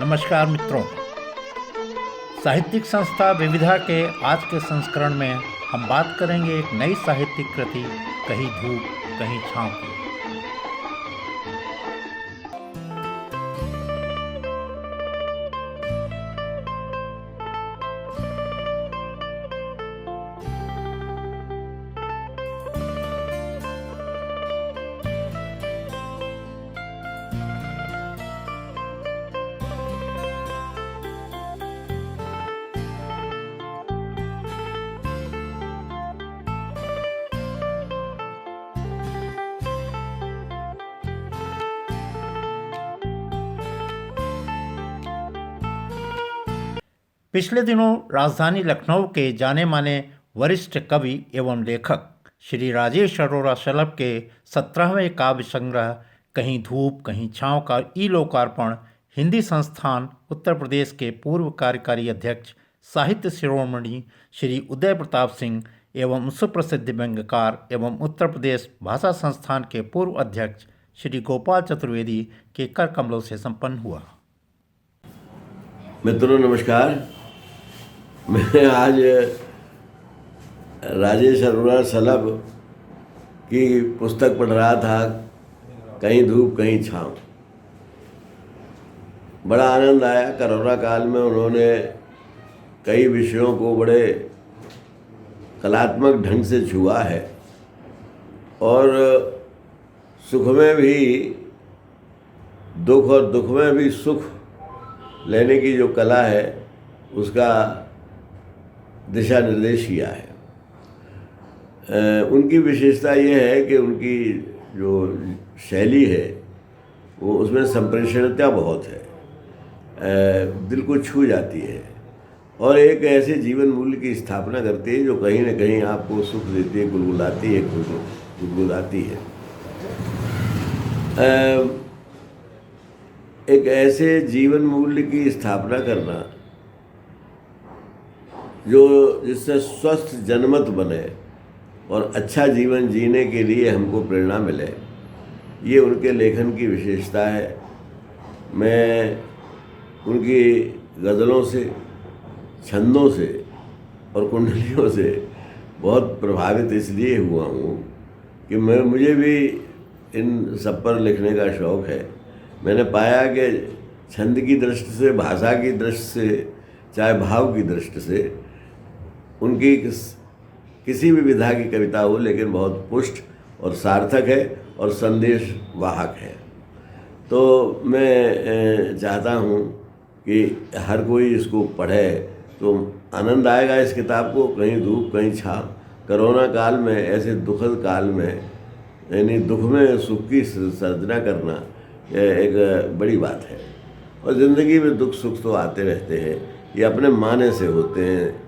नमस्कार मित्रों। साहित्यिक संस्था विविधा के आज के संस्करण में हम बात करेंगे एक नई साहित्यिक कृति कहीं धूप कहीं छाँव की। पिछले दिनों राजधानी लखनऊ के जाने माने वरिष्ठ कवि एवं लेखक श्री राजेश अरोरा शलभ के 17वें काव्य संग्रह कहीं धूप कहीं छाँव का लोकार्पण हिंदी संस्थान उत्तर प्रदेश के पूर्व कार्यकारी अध्यक्ष साहित्य शिरोमणि श्री उदय प्रताप सिंह एवं सुप्रसिद्ध व्यंग्यकार एवं उत्तर प्रदेश भाषा संस्थान के पूर्व अध्यक्ष श्री गोपाल चतुर्वेदी के कर कमलों से संपन्न हुआ। मित्रों नमस्कार। मैं आज राजेश अरोरा शलभ की पुस्तक पढ़ रहा था, कहीं धूप कहीं छाँव। बड़ा आनंद आया। कोरोना काल में उन्होंने कई विषयों को बड़े कलात्मक ढंग से छुआ है और सुख में भी दुख और दुख में भी सुख लेने की जो कला है उसका दिशा निर्देश किया है। उनकी विशेषता ये है कि उनकी जो शैली है वो उसमें संप्रेषणता बहुत है, दिल को छू जाती है और एक ऐसे जीवन मूल्य की स्थापना करती है जो कहीं न कहीं आपको सुख देती है, गुलगुलाती है, गुदगुदाती है। एक ऐसे जीवन मूल्य की स्थापना करना जो जिससे स्वस्थ जनमत बने और अच्छा जीवन जीने के लिए हमको प्रेरणा मिले, ये उनके लेखन की विशेषता है। मैं उनकी गज़लों से, छंदों से और कुंडलियों से बहुत प्रभावित इसलिए हुआ हूँ कि मुझे भी इन सब पर लिखने का शौक़ है। मैंने पाया कि छंद की दृष्टि से, भाषा की दृष्टि से, चाहे भाव की दृष्टि से उनकी किसी भी विधा की कविता हो लेकिन बहुत पुष्ट और सार्थक है और संदेश वाहक है। तो मैं चाहता हूँ कि हर कोई इसको पढ़े तो आनंद आएगा इस किताब को। कहीं धूप कहीं छाँव। कोरोना काल में, ऐसे दुखद काल में, यानी दुख में सुख की सर्जना करना एक बड़ी बात है। और ज़िंदगी में दुख सुख तो आते रहते हैं, ये अपने माने से होते हैं।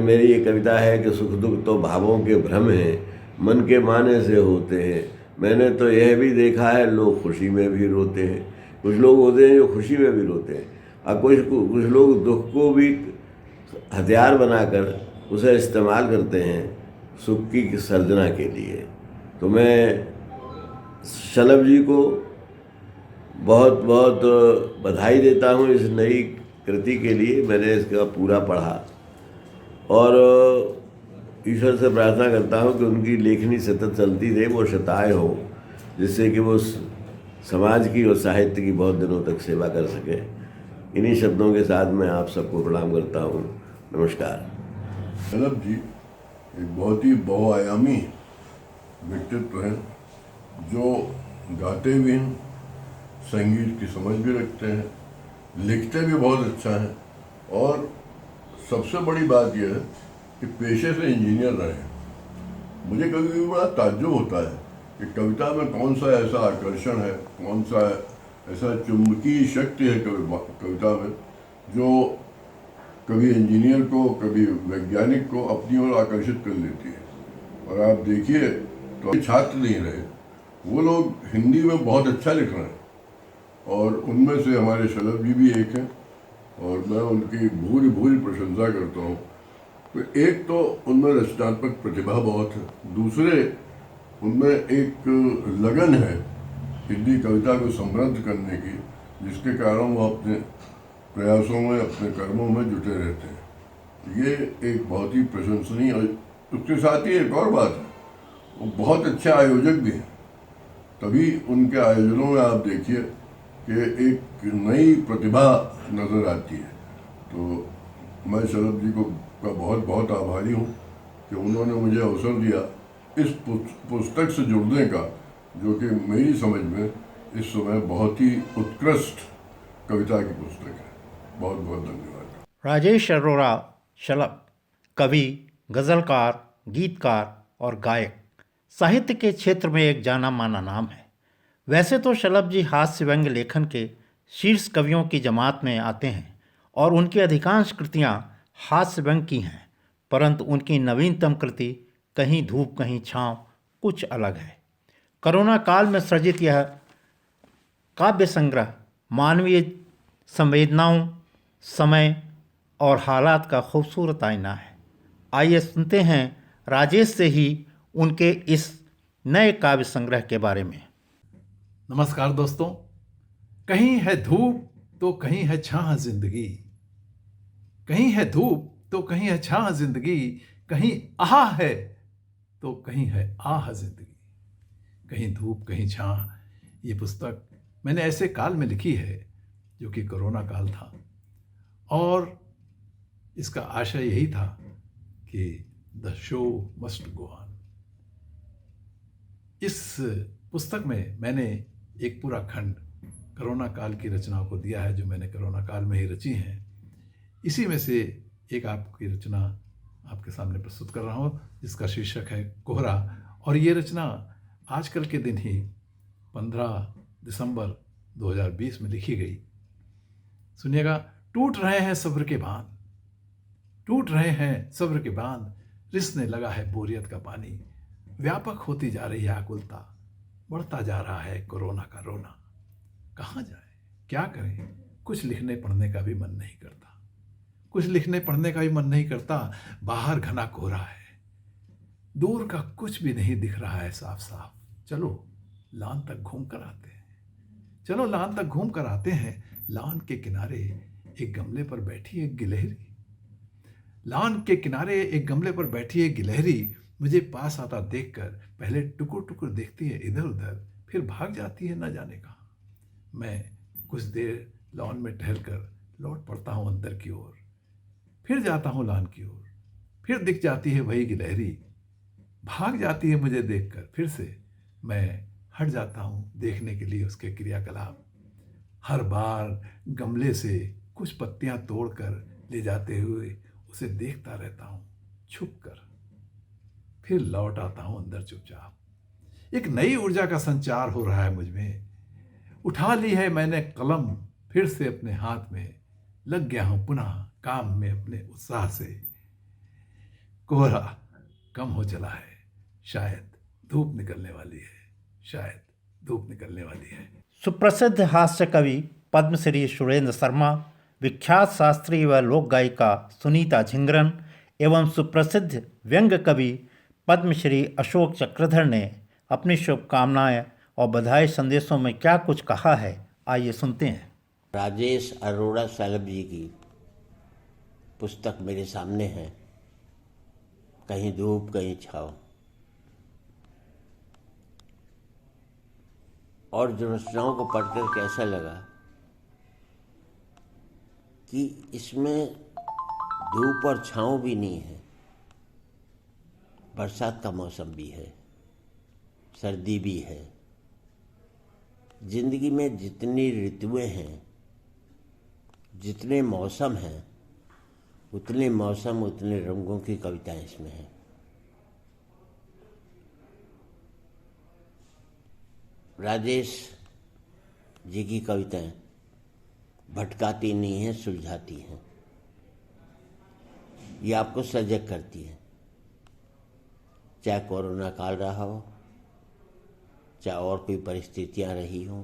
मेरी ये कविता है कि सुख दुख तो भावों के भ्रम हैं, मन के माने से होते हैं। मैंने तो यह भी देखा है लोग खुशी में भी रोते हैं। कुछ लोग होते हैं जो खुशी में भी रोते हैं और कुछ लोग दुख को भी हथियार बनाकर उसे इस्तेमाल करते हैं सुख की सर्जना के लिए। तो मैं शलभ जी को बहुत बहुत बधाई देता हूँ इस नई कृति के लिए। मैंने इसका पूरा पढ़ा और ईश्वर से प्रार्थना करता हूँ कि उनकी लेखनी सतत चलती रहे, वो शताएं हो, जिससे कि वो समाज की और साहित्य की बहुत दिनों तक सेवा कर सके। इन्हीं शब्दों के साथ मैं आप सबको प्रणाम करता हूँ। नमस्कार। शलभ जी एक बहुत ही बहुआयामी व्यक्तित्व है जो गाते भी हैं, संगीत की समझ भी रखते हैं, लिखते भी बहुत अच्छा है और सबसे बड़ी बात यह है कि पेशे से इंजीनियर रहे हैं। मुझे कभी कभी बड़ा ताज्जुब होता है कि कविता में कौन सा ऐसा आकर्षण है, कौन सा ऐसा चुंबकीय शक्ति है कविता में जो कभी इंजीनियर को, कभी वैज्ञानिक को अपनी ओर आकर्षित कर लेती है। और आप देखिए तो छात्र नहीं रहे, वो लोग हिंदी में बहुत अच्छा लिख रहे हैं और उनमें से हमारे शलभ जी भी एक हैं और मैं उनकी भूरी भूरी प्रशंसा करता हूँ। तो एक तो उनमें रचनात्मक प्रतिभा बहुत है, दूसरे उनमें एक लगन है हिंदी कविता को समृद्ध करने की, जिसके कारण वो अपने प्रयासों में, अपने कर्मों में जुटे रहते हैं। ये एक बहुत ही प्रशंसनीय, और उसके साथ ही एक और बात है, वो बहुत अच्छे आयोजक भी हैं। तभी उनके आयोजनों में आप देखिए कि एक नई प्रतिभा नज़र आती है। तो मैं शरद जी का बहुत बहुत आभारी हूँ कि उन्होंने मुझे अवसर दिया इस पुस्तक से जुड़ने का, जो कि मेरी समझ में इस समय बहुत ही उत्कृष्ट कविता की पुस्तक है। बहुत बहुत धन्यवाद। राजेश अरोड़ा शलभ कवि, गज़लकार, गीतकार और गायक, साहित्य के क्षेत्र में एक जाना माना नाम है। वैसे तो शलभ जी हास्य व्यंग्य लेखन के शीर्ष कवियों की जमात में आते हैं और उनकी अधिकांश कृतियां हास्य व्यंग्य की हैं, परंतु उनकी नवीनतम कृति कहीं धूप कहीं छाँव कुछ अलग है। कोरोना काल में सृजित यह काव्य संग्रह मानवीय संवेदनाओं, समय और हालात का खूबसूरत आईना है। आइए सुनते हैं राजेश से ही उनके इस नए काव्य संग्रह के बारे में। नमस्कार दोस्तों। कहीं है धूप तो कहीं है छाह जिंदगी, कहीं है धूप तो कहीं है छाह जिंदगी, कहीं आह है तो कहीं है आह जिंदगी, कहीं धूप कहीं छाह। ये पुस्तक मैंने ऐसे काल में लिखी है जो कि कोरोना काल था, और इसका आशय यही था कि the show must go on. इस पुस्तक में मैंने एक पूरा खंड कोरोना काल की रचनाओं को दिया है, जो मैंने कोरोना काल में ही रची हैं। इसी में से एक आपकी रचना आपके सामने प्रस्तुत कर रहा हूँ, जिसका शीर्षक है कोहरा। और ये रचना आजकल के दिन ही 15 दिसंबर 2020 में लिखी गई। सुनिएगा। टूट रहे हैं सब्र के बांध, टूट रहे हैं सब्र के बांध, रिसने लगा है बोरियत का पानी, व्यापक होती जा रही है आकुलता, बढ़ता जा रहा है कोरोना का रोना। कहाँ जाए, क्या करें, कुछ लिखने पढ़ने का भी मन नहीं करता, कुछ लिखने पढ़ने का भी मन नहीं करता। बाहर घना कोहरा है, दूर का कुछ भी नहीं दिख रहा है साफ साफ। चलो लान तक घूम कर आते हैं, चलो लान तक घूम कर आते हैं। लान के किनारे एक गमले पर बैठी एक गिलहरी, लान के किनारे एक गमले पर बैठी एक गिलहरी, मुझे पास आता देखकर पहले टुकुर टुकुर देखती है इधर उधर, फिर भाग जाती है न जाने कहाँ। मैं कुछ देर लॉन में टहल कर लौट पड़ता हूँ अंदर की ओर, फिर जाता हूँ लान की ओर, फिर दिख जाती है वही गिलहरी, भाग जाती है मुझे देखकर। फिर से मैं हट जाता हूँ देखने के लिए उसके क्रियाकलाप। हर बार गमले से कुछ पत्तियाँ तोड़कर ले जाते हुए उसे देखता रहता हूँ छुप कर, फिर लौट आता हूँ अंदर चुपचाप। एक नई ऊर्जा का संचार हो रहा है मुझ में। उठा ली है मैंने कलम फिर से अपने हाथ में, लग गया हूँ पुनः काम में अपने उत्साह से। कोहरा कम हो चला है, शायद धूप निकलने वाली है, शायद धूप निकलने वाली है। सुप्रसिद्ध हास्य कवि पद्मश्री सुरेंद्र शर्मा, विख्यात शास्त्रीय व लोक गायिका सुनीता झिंगरन एवं सुप्रसिद्ध व्यंग्य कवि पद्मश्री अशोक चक्रधर ने अपनी शुभकामनाएं और बधाई संदेशों में क्या कुछ कहा है, आइए सुनते हैं। राजेश अरोड़ा शलभ जी की पुस्तक मेरे सामने है, कहीं धूप कहीं छाँव। और जो रचनाओं को पढ़कर कैसा लगा कि इसमें धूप और छाँव भी नहीं है, बरसात का मौसम भी है, सर्दी भी है। जिंदगी में जितनी ऋतुएं हैं, जितने मौसम हैं, उतने मौसम उतने रंगों की कविताएं इसमें हैं। राजेश जी की कविताएं भटकाती नहीं हैं, सुलझाती हैं। ये आपको सजग करती है, चाहे कोरोना काल रहा हो, चाहे और कोई परिस्थितियां रही हों।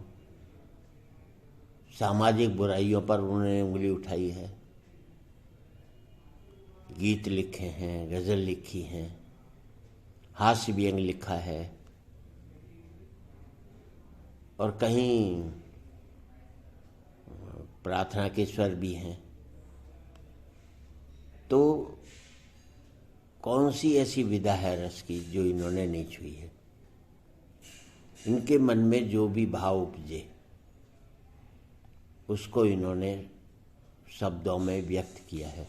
सामाजिक बुराइयों पर उन्होंने उंगली उठाई है, गीत लिखे हैं, गज़ल लिखी हैं, हास्य व्यंग लिखा है, और कहीं प्रार्थना के स्वर भी हैं। तो कौन सी ऐसी विधा है रस की जो इन्होंने नहीं छुई है? इनके मन में जो भी भाव उपजे उसको इन्होंने शब्दों में व्यक्त किया है।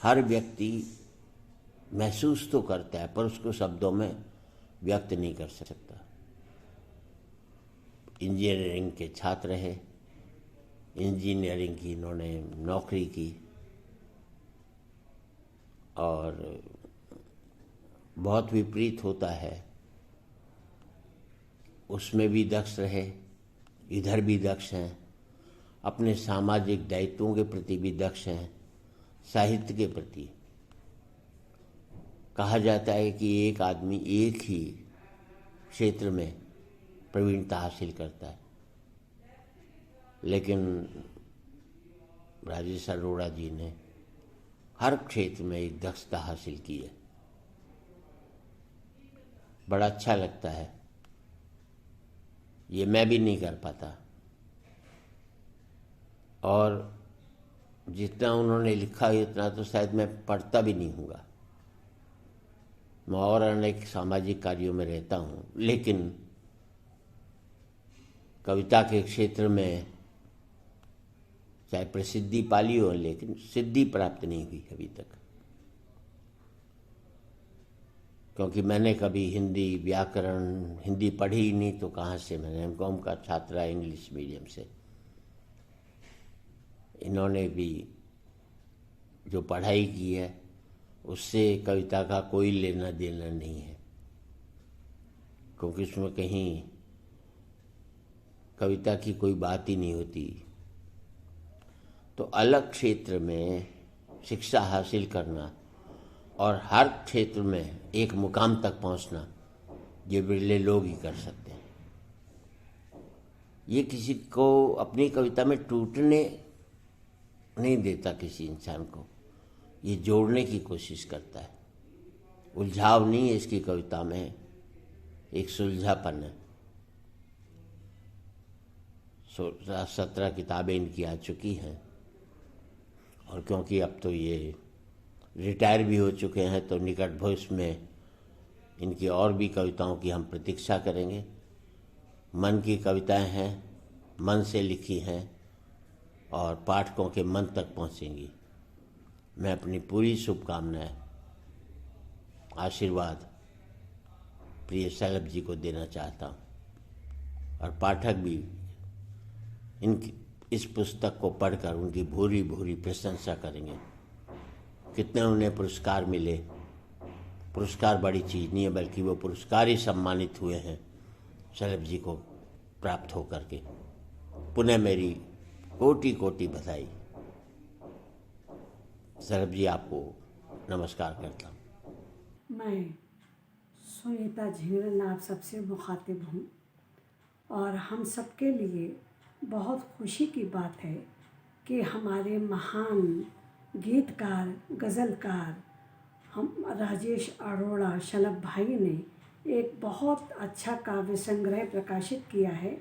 हर व्यक्ति महसूस तो करता है पर उसको शब्दों में व्यक्त नहीं कर सकता। इंजीनियरिंग के छात्र हैं, इंजीनियरिंग की इन्होंने नौकरी की और बहुत विपरीत होता है, उसमें भी दक्ष रहे, इधर भी दक्ष हैं, अपने सामाजिक दायित्वों के प्रति भी दक्ष हैं, साहित्य के प्रति। कहा जाता है कि एक आदमी एक ही क्षेत्र में प्रवीणता हासिल करता है, लेकिन राजेश अरोड़ा जी ने हर क्षेत्र में एक दक्षता हासिल की है। बड़ा अच्छा लगता है। ये मैं भी नहीं कर पाता और जितना उन्होंने लिखा है उतना तो शायद मैं पढ़ता भी नहीं हूँगा। मैं और अनेक सामाजिक कार्यों में रहता हूँ, लेकिन कविता के क्षेत्र में चाहे प्रसिद्धि पाली हो, लेकिन सिद्धि प्राप्त नहीं हुई अभी तक। क्योंकि मैंने कभी हिंदी व्याकरण हिंदी पढ़ी ही नहीं, तो कहाँ से? मैंने एमकॉम का छात्र है इंग्लिश मीडियम से। इन्होंने भी जो पढ़ाई की है उससे कविता का कोई लेना देना नहीं है, क्योंकि उसमें कहीं कविता की कोई बात ही नहीं होती। तो अलग क्षेत्र में शिक्षा हासिल करना और हर क्षेत्र में एक मुकाम तक पहुंचना, ये बिरले लोग ही कर सकते हैं। ये किसी को अपनी कविता में टूटने नहीं देता, किसी इंसान को ये जोड़ने की कोशिश करता है। उलझाव नहीं है इसकी कविता में, एक सुलझापन है। 17 किताबें इनकी आ चुकी हैं और क्योंकि अब तो ये रिटायर भी हो चुके हैं, तो निकट भविष्य में इनकी और भी कविताओं की हम प्रतीक्षा करेंगे। मन की कविताएं हैं, मन से लिखी हैं और पाठकों के मन तक पहुंचेंगी। मैं अपनी पूरी शुभकामनाएं, आशीर्वाद प्रिय शलभ जी को देना चाहता हूँ और पाठक भी इनकी इस पुस्तक को पढ़कर उनकी भूरी भूरी प्रशंसा करेंगे। कितने उन्हें पुरस्कार मिले। पुरस्कार बड़ी चीज़ नहीं है, बल्कि वो पुरस्कार ही सम्मानित हुए हैं शलभ जी को प्राप्त होकर के। पुनः मेरी कोटि कोटि बधाई। शलभ जी, आपको नमस्कार करता हूँ। मैं सुनीता झिंगरन आप सबसे मुखातिब हूँ और हम सबके लिए बहुत खुशी की बात है कि हमारे महान गीतकार गज़लकार हम राजेश अरोड़ा शलभ भाई ने एक बहुत अच्छा काव्य संग्रह प्रकाशित किया है,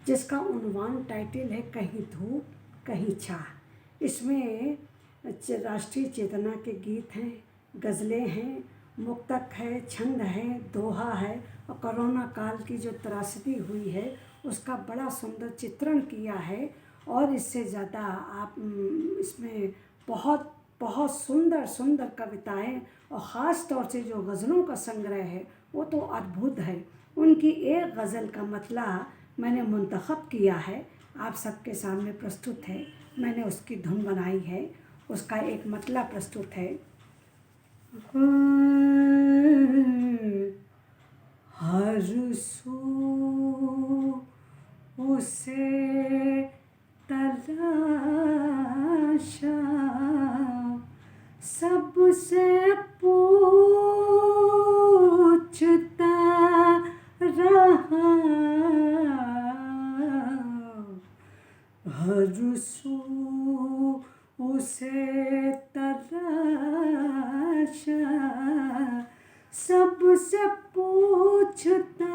जिसका उन्वान टाइटल है कहीं धूप कहीं छाह। इसमें राष्ट्रीय चेतना के गीत हैं, गज़लें हैं, मुक्तक है, छंद है, दोहा है और कोरोना काल की जो त्रासदी हुई है उसका बड़ा सुंदर चित्रण किया है। और इससे ज़्यादा आप इसमें बहुत बहुत सुंदर सुंदर कविताएं और ख़ास तौर से जो गज़लों का संग्रह है वो तो अद्भुत है। उनकी एक गज़ल का मतला मैंने मुंतखब किया है, आप सबके सामने प्रस्तुत है। मैंने उसकी धुन बनाई है, उसका एक मतला प्रस्तुत है। हर सू उसे तलाशा, सबसे पूछता रहा, हर सू उसे तलाशा, सबसे पूछता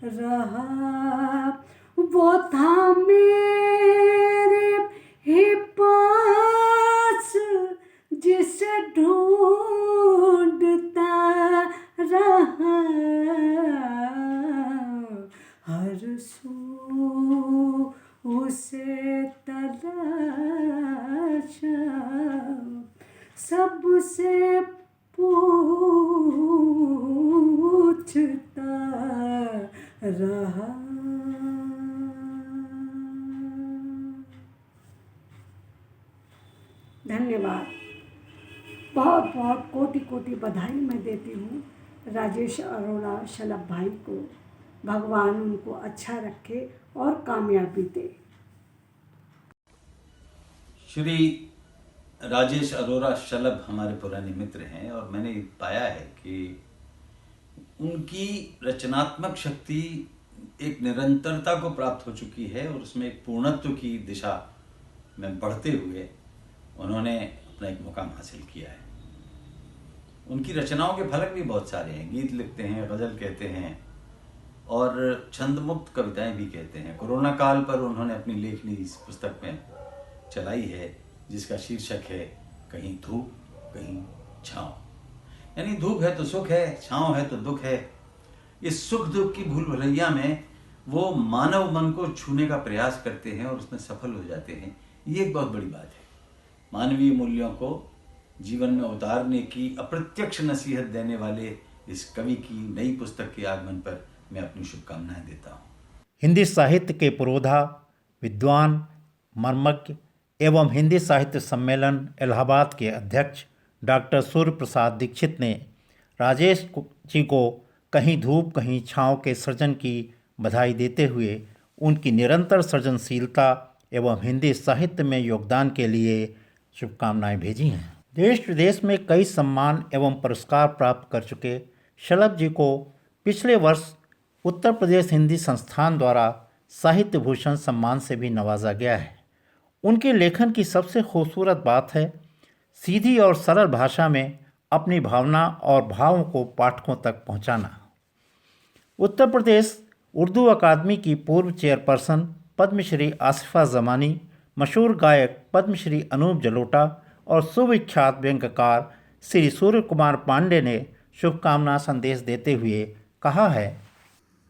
रहा, वो था मेरे ही पास जिसे ढूंढता रहा, हर सू उसे तलाशा, सबसे पूछता रहा। धन्यवाद। बहुत बहुत कोटि कोटि बधाई मैं देती हूँ राजेश अरोड़ा शलभ भाई को। भगवान उनको अच्छा रखे और कामयाबी दे। श्री राजेश अरोड़ा शलभ हमारे पुराने मित्र हैं और मैंने पाया है कि उनकी रचनात्मक शक्ति एक निरंतरता को प्राप्त हो चुकी है और उसमें एक पूर्णत्व की दिशा में बढ़ते हुए उन्होंने अपना एक मुकाम हासिल किया है। उनकी रचनाओं के फलक भी बहुत सारे हैं। गीत लिखते हैं, गज़ल कहते हैं और छंदमुक्त कविताएं भी कहते हैं। कोरोना काल पर उन्होंने अपनी लेखनी इस पुस्तक में चलाई है जिसका शीर्षक है कहीं धूप कहीं छाँव। यानी धूप है तो सुख है, छाँव है तो दुख है। इस सुख दुख की भूल भुलैया में वो मानव मन को छूने का प्रयास करते हैं और उसमें सफल हो जाते हैं। ये एक बहुत बड़ी बात है। मानवीय मूल्यों को जीवन में उतारने की अप्रत्यक्ष नसीहत देने वाले इस कवि की नई पुस्तक के आगमन पर मैं अपनी शुभकामनाएं देता हूँ। हिंदी साहित्य के पुरोधा, विद्वान, मर्मज्ञ एवं हिंदी साहित्य सम्मेलन इलाहाबाद के अध्यक्ष डॉक्टर सूर्य प्रसाद दीक्षित ने राजेश जी को कहीं धूप कहीं छाँव के सृजन की बधाई देते हुए उनकी निरंतर सृजनशीलता एवं हिंदी साहित्य में योगदान के लिए शुभकामनाएं भेजी हैं। देश विदेश में कई सम्मान एवं पुरस्कार प्राप्त कर चुके शलभ जी को पिछले वर्ष उत्तर प्रदेश हिंदी संस्थान द्वारा साहित्य भूषण सम्मान से भी नवाजा गया है। उनके लेखन की सबसे खूबसूरत बात है सीधी और सरल भाषा में अपनी भावना और भावों को पाठकों तक पहुंचाना। उत्तर प्रदेश उर्दू अकादमी की पूर्व चेयरपर्सन पद्मश्री आसिफा ज़मानी, मशहूर गायक पद्मश्री अनूप जलोटा और सुविख्यात व्यंग्यकार श्री सूर्य कुमार पांडे ने शुभकामना संदेश देते हुए कहा है,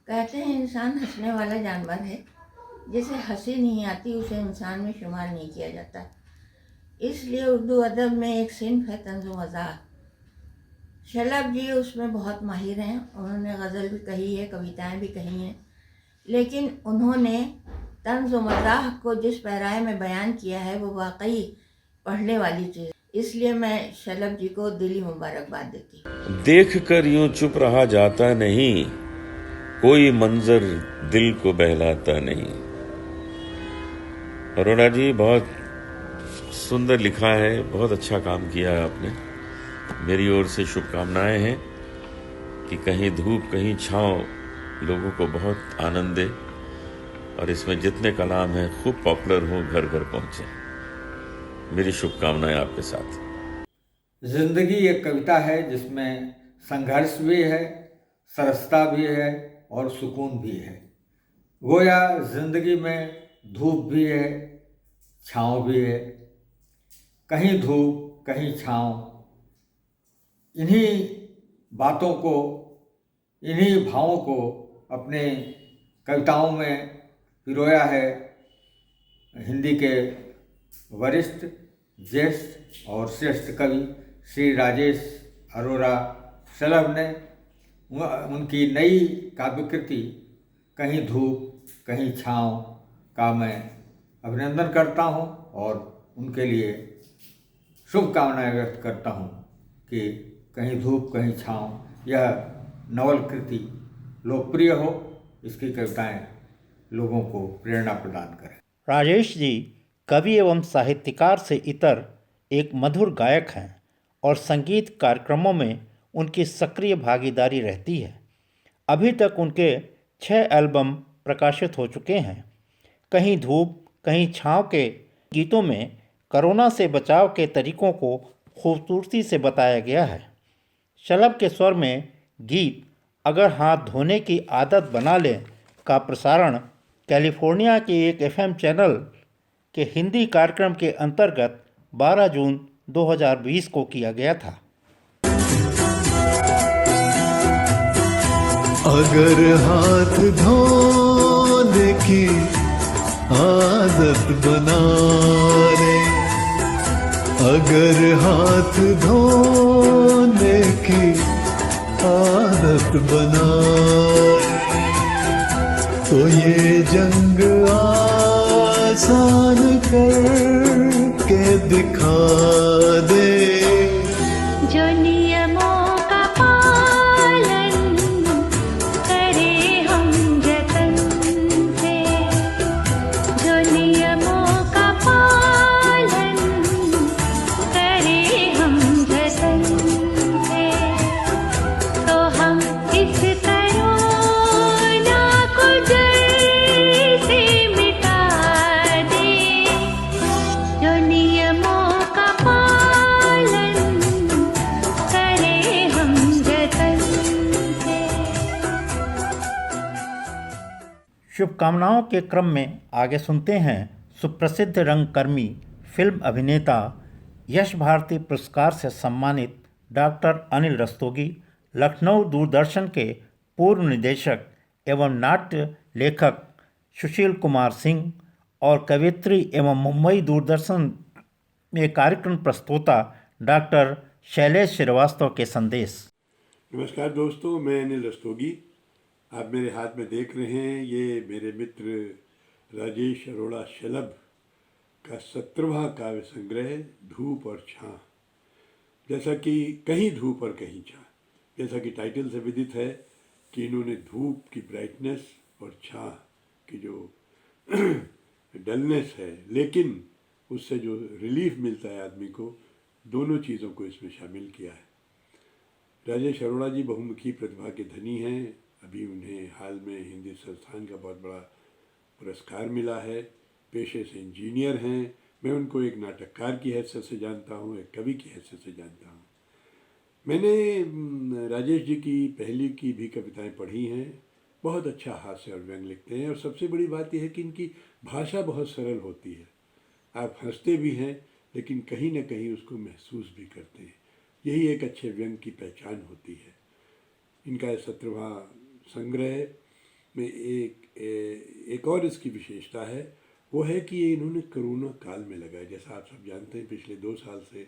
कहते हैं इंसान हंसने वाला जानवर है, जिसे हंसी नहीं आती उसे इंसान में शुमार नहीं किया जाता। इसलिए उर्दू अदब में एक सिन्फ है तंज़ मज़ाह। शलभ जी उसमें बहुत माहिर हैं। उन्होंने गज़ल भी कही है, कविताएं भी कही हैं, लेकिन उन्होंने तंज़ मज़ाह को जिस पैराए में बयान किया है वो वाकई पढ़ने वाली चीज़। इसलिए मैं शलभ जी को दिली मुबारकबाद देती हूँ। देख कर यूं चुप रहा जाता नहीं, कोई मंजर दिल को बहलाता नहीं। अरोड़ा जी बहुत सुंदर लिखा है, बहुत अच्छा काम किया है आपने। मेरी ओर से शुभकामनाएं हैं कि कहीं धूप कहीं छाँव लोगों को बहुत आनंद दे और इसमें जितने कलाम हैं खूब पॉपुलर हों, घर घर पहुँचे। मेरी शुभकामनाएं आपके साथ। जिंदगी एक कविता है जिसमें संघर्ष भी है, सरसता भी है और सुकून भी है। गोया जिंदगी में धूप भी है, छाँव भी है। कहीं धूप कहीं छाँव, इन्हीं बातों को, इन्हीं भावों को अपने कविताओं में पिरोया है हिंदी के वरिष्ठ, ज्येष्ठ और श्रेष्ठ कवि श्री राजेश अरोड़ा शलभ ने। उनकी नई काव्यकृति कहीं धूप कहीं छाँव का मैं अभिनंदन करता हूँ और उनके लिए शुभकामनाएं व्यक्त करता हूँ कि कहीं धूप कहीं छाँव यह नवल कृति लोकप्रिय हो, इसकी कविताएं लोगों को प्रेरणा प्रदान करें। राजेश जी कवि एवं साहित्यकार से इतर एक मधुर गायक हैं और संगीत कार्यक्रमों में उनकी सक्रिय भागीदारी रहती है। अभी तक उनके 6 एल्बम प्रकाशित हो चुके हैं। कहीं धूप कहीं छाँव के गीतों में कोरोना से बचाव के तरीकों को खूबसूरती से बताया गया है। शलभ के स्वर में गीत अगर हाथ धोने की आदत बना लें का प्रसारण कैलिफोर्निया के एक एफएम चैनल के हिंदी कार्यक्रम के अंतर्गत 12 जून 2020 को किया गया था। अगर हाथ धोने की आदत बना ले, अगर हाथ धोने की आदत बना ले, तो ये जंग आसान करके दिखा दे। जो नियमों का पालन करे हम जतन से, जो नियमों का पालन करे हम जतन से, तो हम इस कोरोना को जड़ से मिटा दें। जो नियमों का पालन करें हम जतन से। शुभकामनाओं के क्रम में आगे सुनते हैं सुप्रसिद्ध रंगकर्मी, फिल्म अभिनेता, यश भारती पुरस्कार से सम्मानित डॉक्टर अनिल रस्तोगी, लखनऊ दूरदर्शन के पूर्व निदेशक एवं नाट्य लेखक सुशील कुमार सिंह और कवियत्री एवं मुंबई दूरदर्शन में कार्यक्रम प्रस्तोता डॉक्टर शैलेश श्रीवास्तव के संदेश। नमस्कार दोस्तों, मैं अनिल रस्तोगी। आप मेरे हाथ में देख रहे हैं, ये मेरे मित्र राजेश अरोड़ा शलभ का 17वां काव्य संग्रह धूप और छाँ। जैसा कि कहीं धूप और कहीं छाँ, जैसा कि टाइटल से विदित है कि इन्होंने धूप की ब्राइटनेस और छाँ की जो डलनेस है, लेकिन उससे जो रिलीफ मिलता है आदमी को, दोनों चीज़ों को इसमें शामिल किया है। राजेश अरोड़ा जी बहुमुखी प्रतिभा के धनी हैं। अभी उन्हें हाल में हिंदी संस्थान का बहुत बड़ा पुरस्कार मिला है। पेशे से इंजीनियर हैं। मैं उनको एक नाटककार की हैसियत से जानता हूँ, एक कवि की हैसियत से जानता हूँ। मैंने राजेश जी की पहली की भी कविताएं पढ़ी हैं। बहुत अच्छा हास्य और व्यंग लिखते हैं, और सबसे बड़ी बात यह है कि इनकी भाषा बहुत सरल होती है। आप हंसते भी हैं, लेकिन कहीं ना कहीं उसको महसूस भी करते हैं। यही एक अच्छे व्यंग की पहचान होती है। इनका 17वां संग्रह में एक और इसकी विशेषता है, वो है कि ये इन्होंने कोरोना काल में लगाया। जैसा आप सब जानते हैं, पिछले 2 साल से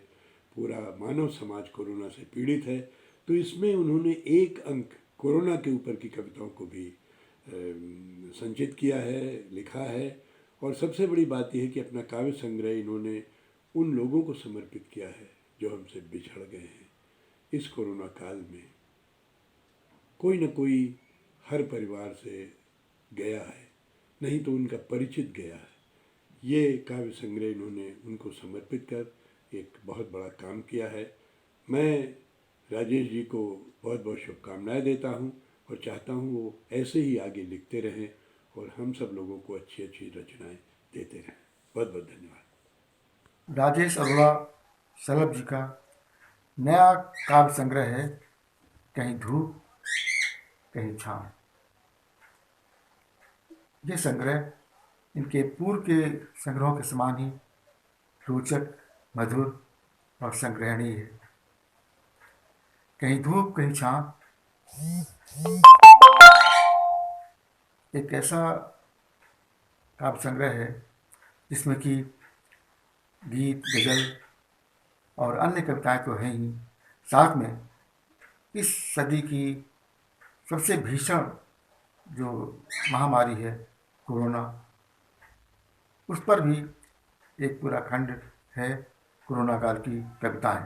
पूरा मानव समाज कोरोना से पीड़ित है, तो इसमें उन्होंने एक अंक कोरोना के ऊपर की कविताओं को भी संचित किया है, लिखा है। और सबसे बड़ी बात यह है कि अपना काव्य संग्रह इन्होंने उन लोगों को समर्पित किया है जो हमसे बिछड़ गए हैं। इस कोरोना काल में कोई न कोई हर परिवार से गया है, नहीं तो उनका परिचित गया है। ये काव्य संग्रह इन्होंने उनको समर्पित कर एक बहुत बड़ा काम किया है। मैं राजेश जी को बहुत बहुत शुभकामनाएं देता हूं, और चाहता हूं वो ऐसे ही आगे लिखते रहें और हम सब लोगों को अच्छी अच्छी रचनाएं देते रहें। बहुत बहुत धन्यवाद। राजेश अरोड़ा शलभ जी का नया काव्य संग्रह है, कहीं धूप कहीं छाँ। ये संग्रह इनके पूर्व के संग्रहों के समान ही रोचक, मधुर और संग्रहणीय है। कहीं धूप कहीं छाँ एक ऐसा काव्य संग्रह है जिसमें कि गीत, गज़ल और अन्य कविताएं तो हैं ही, साथ में इस सदी की सबसे भीषण जो महामारी है कोरोना, उस पर भी एक पूरा खंड है कोरोना काल की कविताएं।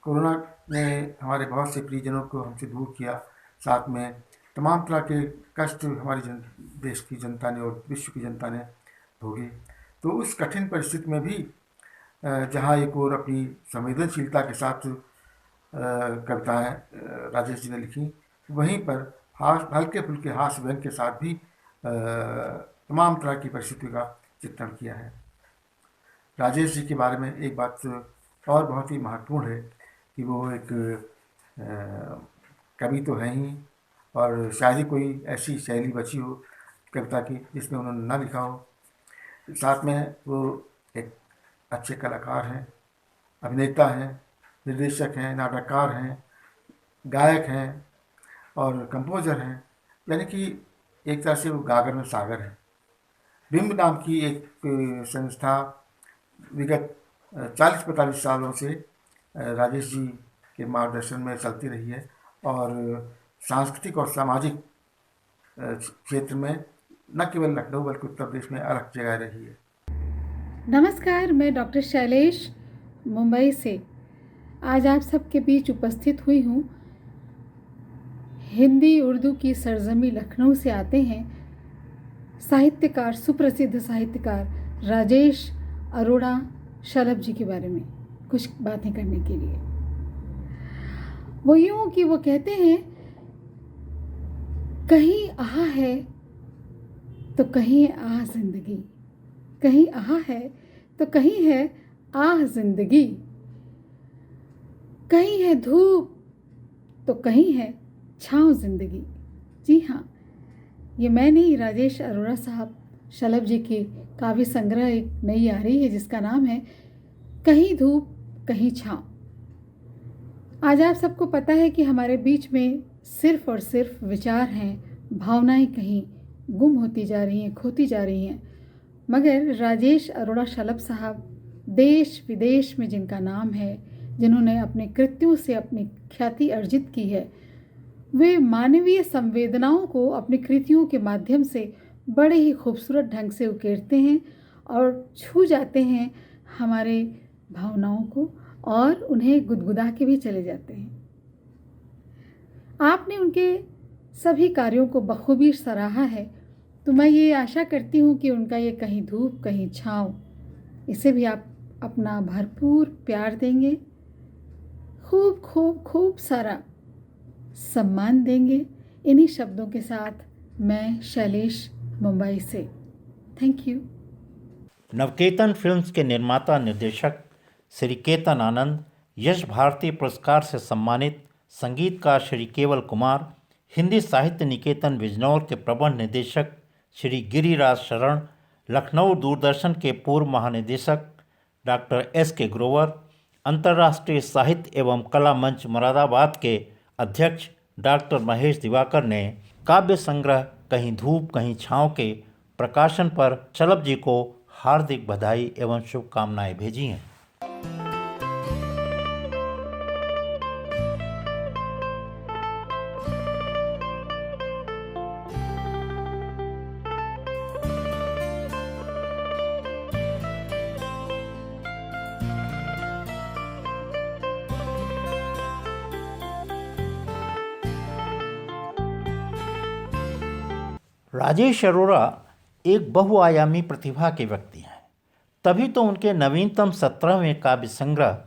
कोरोना ने हमारे बहुत से परिजनों को हमसे दूर किया, साथ में तमाम तरह के कष्ट हमारी देश की जनता ने और विश्व की जनता ने भोगे। तो उस कठिन परिस्थिति में भी जहाँ एक और अपनी संवेदनशीलता के साथ कविताएं राजेश जी ने लिखी, वहीं पर हल्के फुल्के हास्य व्यंग के साथ भी तमाम तरह की परिस्थितियों का चित्रण किया है। राजेश जी के बारे में एक बात और बहुत ही महत्वपूर्ण है कि वो एक कवि तो हैं ही, और शायद ही कोई ऐसी शैली बची हो कविता की जिसमें उन्होंने ना लिखा हो। साथ में वो एक अच्छे कलाकार हैं, अभिनेता हैं, निर्देशक हैं, नाटककार हैं, गायक हैं और कंपोजर हैं, यानी कि एक तरह से वो गागर में सागर है। बिंब नाम की एक संस्था विगत 40-45 सालों से राजेश जी के मार्गदर्शन में चलती रही है और सांस्कृतिक और सामाजिक क्षेत्र में न केवल लखनऊ बल्कि उत्तर प्रदेश में अलग जगह रही है। नमस्कार, मैं डॉक्टर शैलेश मुंबई से आज आप सबके बीच उपस्थित हुई हूँ। हिंदी उर्दू की सरजमी लखनऊ से आते हैं साहित्यकार, सुप्रसिद्ध साहित्यकार राजेश अरोड़ा शलभ जी के बारे में कुछ बातें करने के लिए। वो यूँ कि वो कहते हैं, कहीं आह है तो कहीं आह जिंदगी, कहीं आह है तो कहीं है आह जिंदगी, कहीं है धूप तो कहीं है छाँव जिंदगी। जी हाँ, ये मैं नहीं, राजेश अरोड़ा साहब शलभ जी की काव्य संग्रह एक नई आ रही है जिसका नाम है कहीं धूप कहीं छाँव। आज आप सबको पता है कि हमारे बीच में सिर्फ और सिर्फ विचार हैं, भावनाएं कहीं गुम होती जा रही हैं, खोती जा रही हैं। मगर राजेश अरोड़ा शलभ साहब देश विदेश में जिनका नाम है, जिन्होंने अपने कृत्यों से अपनी ख्याति अर्जित की है, वे मानवीय संवेदनाओं को अपनी कृतियों के माध्यम से बड़े ही खूबसूरत ढंग से उकेरते हैं और छू जाते हैं हमारे भावनाओं को और उन्हें गुदगुदा के भी चले जाते हैं। आपने उनके सभी कार्यों को बखूबी सराहा है, तो मैं ये आशा करती हूँ कि उनका ये कहीं धूप कहीं छाँव, इसे भी आप अपना भरपूर प्यार देंगे, खूब खूब खूब सारा सम्मान देंगे। इन्हीं शब्दों के साथ मैं शैलेश मुंबई से, थैंक यू। नवकेतन फिल्म्स के निर्माता निर्देशक श्री केतन आनंद, यश भारती पुरस्कार से सम्मानित संगीतकार श्री केवल कुमार, हिंदी साहित्य निकेतन बिजनौर के प्रबंध निदेशक श्री गिरिराज शरण, लखनऊ दूरदर्शन के पूर्व महानिदेशक डॉक्टर S.K. ग्रोवर, अंतर्राष्ट्रीय साहित्य एवं कला मंच मुरादाबाद के अध्यक्ष डॉक्टर महेश दिवाकर ने काव्य संग्रह कहीं धूप कहीं छाँव के प्रकाशन पर शलभ जी को हार्दिक बधाई एवं शुभकामनाएं भेजी हैं। राजेश अरोड़ा एक बहुआयामी प्रतिभा के व्यक्ति हैं, तभी तो उनके नवीनतम 17वें काव्य संग्रह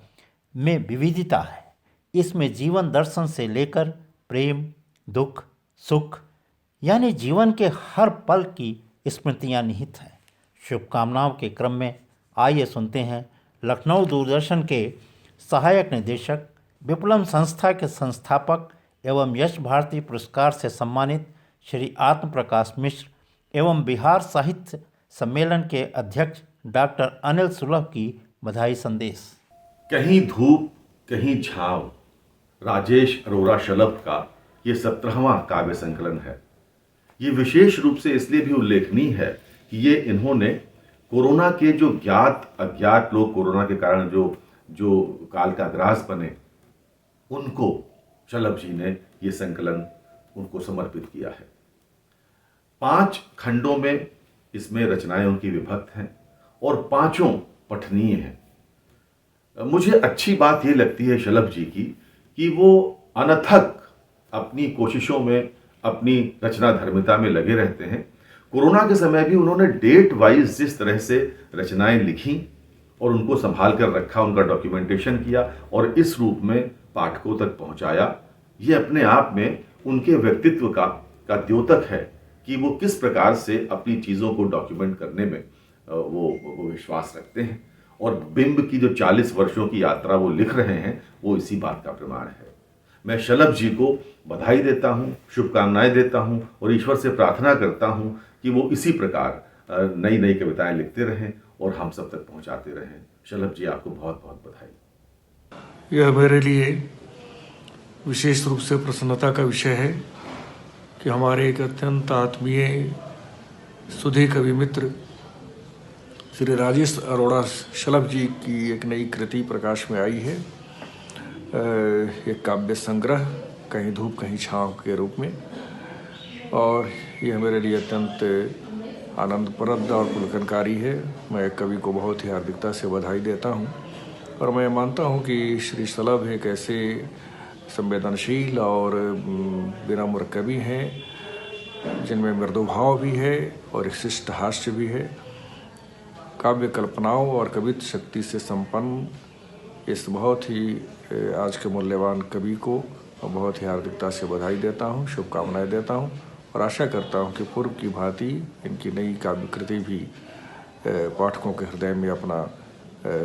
में विविधता है। इसमें जीवन दर्शन से लेकर प्रेम, दुख, सुख यानी जीवन के हर पल की स्मृतियां निहित हैं। शुभकामनाओं के क्रम में आइए सुनते हैं लखनऊ दूरदर्शन के सहायक निदेशक, विप्लव संस्था के संस्थापक एवं यश भारती पुरस्कार से सम्मानित श्री आत्म प्रकाश मिश्र एवं बिहार साहित्य सम्मेलन के अध्यक्ष डॉक्टर अनिल सुलभ की बधाई संदेश। कहीं धूप कहीं छाँव राजेश अरोड़ा शलभ का ये 17वां काव्य संकलन है। ये विशेष रूप से इसलिए भी उल्लेखनीय है कि ये इन्होंने कोरोना के जो ज्ञात अज्ञात लोग कोरोना के कारण जो काल का ग्रास बने, उनको शलभ जी ने ये संकलन उनको समर्पित किया है। 5 खंडों में इसमें रचनाएं उनकी विभक्त हैं और 5 पठनीय हैं। मुझे अच्छी बात ये लगती है शलभ जी की कि वो अनथक अपनी कोशिशों में, अपनी रचना धर्मिता में लगे रहते हैं। कोरोना के समय भी उन्होंने डेट वाइज जिस तरह से रचनाएं लिखी और उनको संभाल कर रखा, उनका डॉक्यूमेंटेशन किया और इस रूप में पाठकों तक पहुंचाया, ये अपने आप में उनके व्यक्तित्व का द्योतक है कि वो किस प्रकार से अपनी चीज़ों को डॉक्यूमेंट करने में वो विश्वास रखते हैं। और बिंब की जो 40 वर्षों की यात्रा वो लिख रहे हैं, वो इसी बात का प्रमाण है। मैं शलभ जी को बधाई देता हूँ, शुभकामनाएं देता हूँ और ईश्वर से प्रार्थना करता हूँ कि वो इसी प्रकार नई नई कविताएं लिखते रहें और हम सब तक पहुंचाते रहें। शलभ जी, आपको बहुत बहुत बधाई। यह मेरे लिए विशेष रूप से प्रसन्नता का विषय है कि हमारे एक अत्यंत आत्मीय सुधे कवि मित्र श्री राजेश अरोड़ा शलभ जी की एक नई कृति प्रकाश में आई है, एक काव्य संग्रह कहीं धूप कहीं छाँव के रूप में, और यह मेरे लिए अत्यंत आनंदप्रद और पुलकनकारी है। मैं कवि को बहुत ही हार्दिकता से बधाई देता हूँ और मैं मानता हूँ कि श्री शलभ एक ऐसे संवेदनशील और विनम्र कवि हैं जिनमें मृदुभाव भी है और एक शिष्ट हास्य भी है। काव्य कल्पनाओं और कवित्व शक्ति से संपन्न इस बहुत ही आज के मूल्यवान कवि को बहुत ही हार्दिकता से बधाई देता हूँ, शुभकामनाएं देता हूँ और आशा करता हूँ कि पूर्व की भांति इनकी नई काव्य कृति भी पाठकों के हृदय में अपना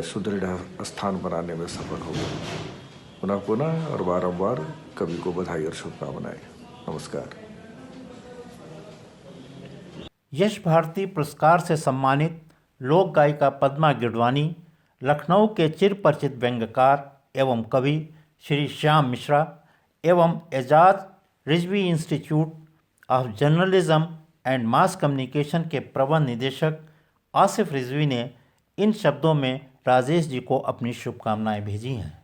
सुदृढ़ स्थान बनाने में सफल होगी। पुनः पुनः और बारंबार कवि को बधाई और शुभकामनाएं। नमस्कार। यश भारती पुरस्कार से सम्मानित लोक गायिका पद्मा गिडवानी, लखनऊ के चिर परिचित व्यंग्यकार एवं कवि श्री श्याम मिश्रा एवं Ejaz Rizvi institute of journalism and mass communication के प्रबंध निदेशक आसिफ रिजवी ने इन शब्दों में राजेश जी को अपनी शुभकामनाएं भेजी हैं।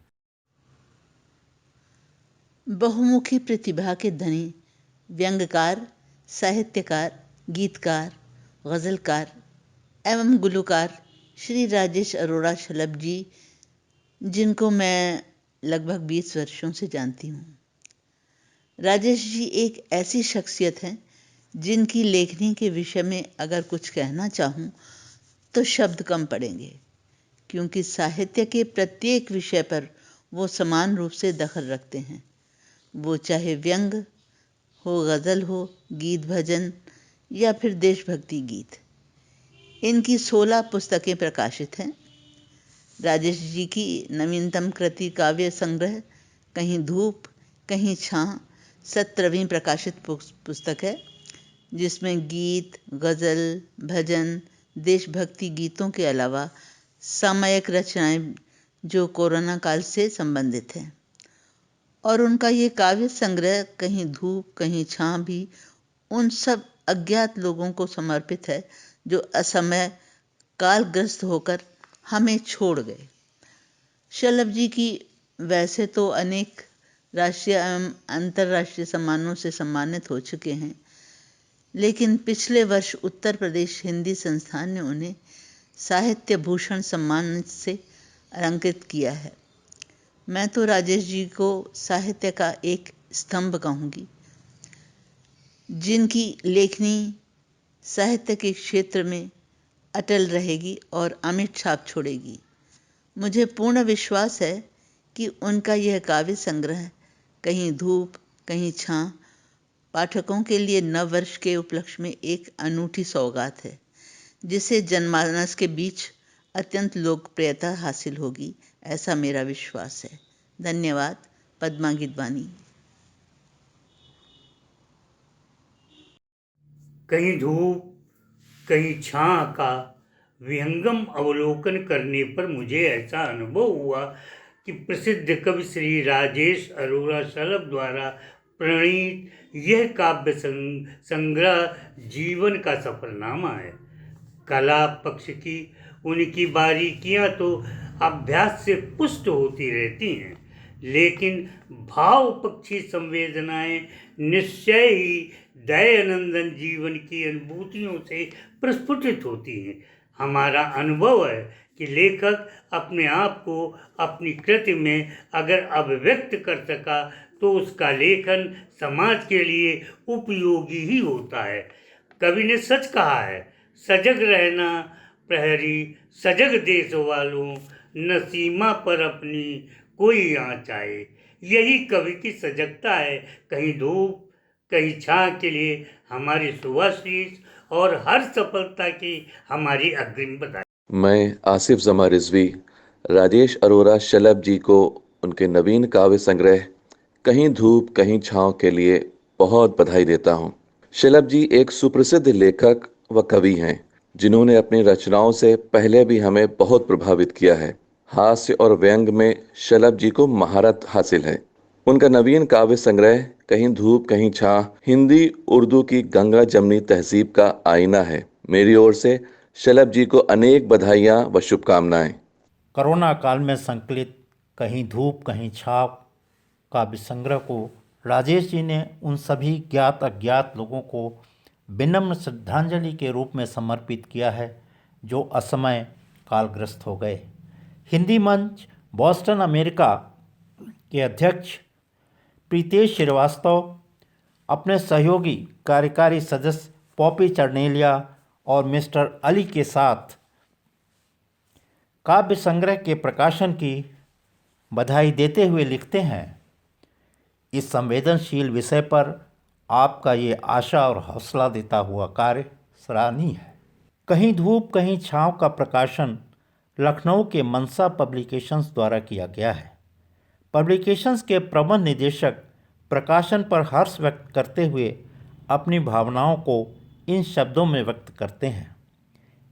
बहुमुखी प्रतिभा के धनी व्यंग्यकार, साहित्यकार, गीतकार, गज़लकार एवं गुलकार श्री राजेश अरोड़ा शलभ जी, जिनको मैं लगभग 20 वर्षों से जानती हूँ। राजेश जी एक ऐसी शख्सियत हैं जिनकी लेखनी के विषय में अगर कुछ कहना चाहूँ तो शब्द कम पड़ेंगे, क्योंकि साहित्य के प्रत्येक विषय पर वो समान रूप से दखल रखते हैं। वो चाहे व्यंग हो, गज़ल हो, गीत भजन या फिर देशभक्ति गीत। इनकी 16 पुस्तकें प्रकाशित हैं। राजेश जी की नवीनतम कृति काव्य संग्रह कहीं धूप कहीं छाँ 17वीं प्रकाशित पुस्तक है, जिसमें गीत, गज़ल, भजन, देशभक्ति गीतों के अलावा सामयिक रचनाएं जो कोरोना काल से संबंधित हैं। और उनका ये काव्य संग्रह कहीं धूप कहीं छाँ भी उन सब अज्ञात लोगों को समर्पित है जो असमय कालग्रस्त होकर हमें छोड़ गए। शलभ जी की वैसे तो अनेक राष्ट्रीय एवं अंतर्राष्ट्रीय सम्मानों से सम्मानित हो चुके हैं, लेकिन पिछले वर्ष उत्तर प्रदेश हिंदी संस्थान ने उन्हें साहित्य भूषण सम्मान से अलंकृत किया है। मैं तो राजेश जी को साहित्य का एक स्तंभ कहूँगी, जिनकी लेखनी साहित्य के क्षेत्र में अटल रहेगी और अमिट छाप छोड़ेगी। मुझे पूर्ण विश्वास है कि उनका यह काव्य संग्रह कहीं धूप कहीं छाँ पाठकों के लिए नव वर्ष के उपलक्ष्य में एक अनूठी सौगात है, जिसे जनमानस के बीच अत्यंत लोकप्रियता हासिल होगी, ऐसा मेरा विश्वास है। धन्यवाद। पद्मा गिडवानी। कहीं धूप कहीं छाँ का विहंगम अवलोकन करने पर मुझे ऐसा अनुभव हुआ कि प्रसिद्ध कवि श्री राजेश अरोड़ा शलभ द्वारा प्रणीत यह काव्य संग्रह जीवन का सफरनामा है। कला पक्ष की उनकी बारीकियां तो अभ्यास से पुष्ट होती रहती हैं, लेकिन भाव पक्षी संवेदनाएं निश्चय ही दयानंदन जीवन की अनुभूतियों से प्रस्फुटित होती हैं। हमारा अनुभव है कि लेखक अपने आप को अपनी कृति में अगर अभिव्यक्त कर सका तो उसका लेखन समाज के लिए उपयोगी ही होता है। कवि ने सच कहा है, सजग रहना प्रहरी सजग देश वालों, न सीमा पर अपनी कोई आँच आए। यही कवि की सजगता है। कहीं धूप कहीं छाँ के लिए हमारी शुभाशीष और हर सफलता की हमारी अग्रिम बधाई। मैं आसिफ जमा रिजवी राजेश अरोड़ा शलभ जी को उनके नवीन काव्य संग्रह कहीं धूप कहीं छाँव के लिए बहुत बधाई देता हूँ। शलभ जी एक सुप्रसिद्ध लेखक व कवि हैं जिन्होंने अपनी रचनाओं से पहले भी हमें बहुत प्रभावित किया है। हास्य और व्यंग में शलभ जी को महारत हासिल है। उनका नवीन काव्य संग्रह कहीं धूप कहीं छां हिंदी उर्दू की गंगा जमनी तहजीब का आईना है। मेरी ओर से शलभ जी को अनेक बधाइयाँ व शुभकामनाएं। कोरोना काल में संकलित कहीं धूप कहीं छाव काव्य संग्रह को राजेश जी ने उन सभी ज्ञात अज्ञात लोगों को विनम्र श्रद्धांजलि के रूप में समर्पित किया है जो असमय कालग्रस्त हो गए। हिंदी मंच बॉस्टन अमेरिका के अध्यक्ष प्रीतेश श्रीवास्तव अपने सहयोगी कार्यकारी सदस्य पॉपी चर्नेलिया और मिस्टर अली के साथ काव्य संग्रह के प्रकाशन की बधाई देते हुए लिखते हैं, इस संवेदनशील विषय पर आपका ये आशा और हौसला देता हुआ कार्य सराहनीय है। कहीं धूप कहीं छाँव का प्रकाशन लखनऊ के मनसा पब्लिकेशंस द्वारा किया गया है। पब्लिकेशंस के प्रबंध निदेशक प्रकाशन पर हर्ष व्यक्त करते हुए अपनी भावनाओं को इन शब्दों में व्यक्त करते हैं।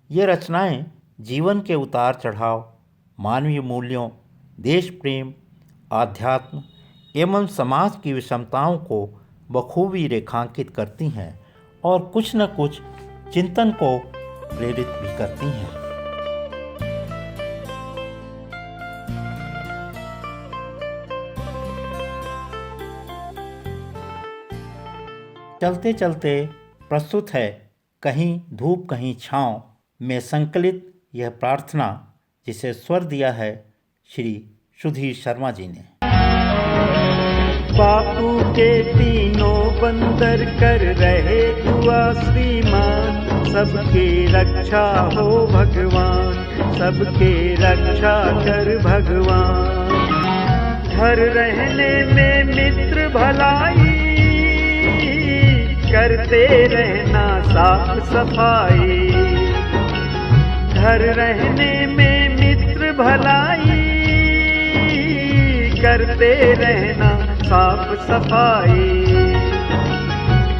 ये रचनाएं जीवन के उतार चढ़ाव, मानवीय मूल्यों, देश प्रेम, आध्यात्म एवं समाज की विषमताओं को बखूबी रेखांकित करती हैं और कुछ न कुछ चिंतन को प्रेरित भी करती हैं। चलते चलते प्रस्तुत है कहीं धूप कहीं छाँव में संकलित यह प्रार्थना जिसे स्वर दिया है श्री सुधीर शर्मा जी ने। बापू के तीनों बंदर कर रहे दुआ श्रीमान, सबके रक्षा हो भगवान, सबके रक्षा कर भगवान। घर रहने में मित्र भलाई, करते रहना साफ सफाई। घर रहने में मित्र भलाई, करते रहना साफ सफाई।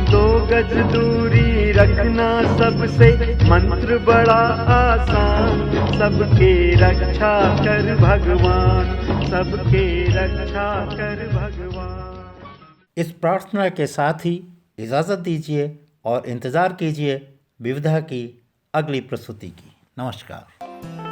2 गज दूरी रखना सबसे मंत्र बड़ा आसान, सबके रक्षा कर भगवान, सबके रक्षा कर भगवान। इस प्रार्थना के साथ ही इजाज़त दीजिए और इंतज़ार कीजिए विविधा की अगली प्रस्तुति की। नमस्कार।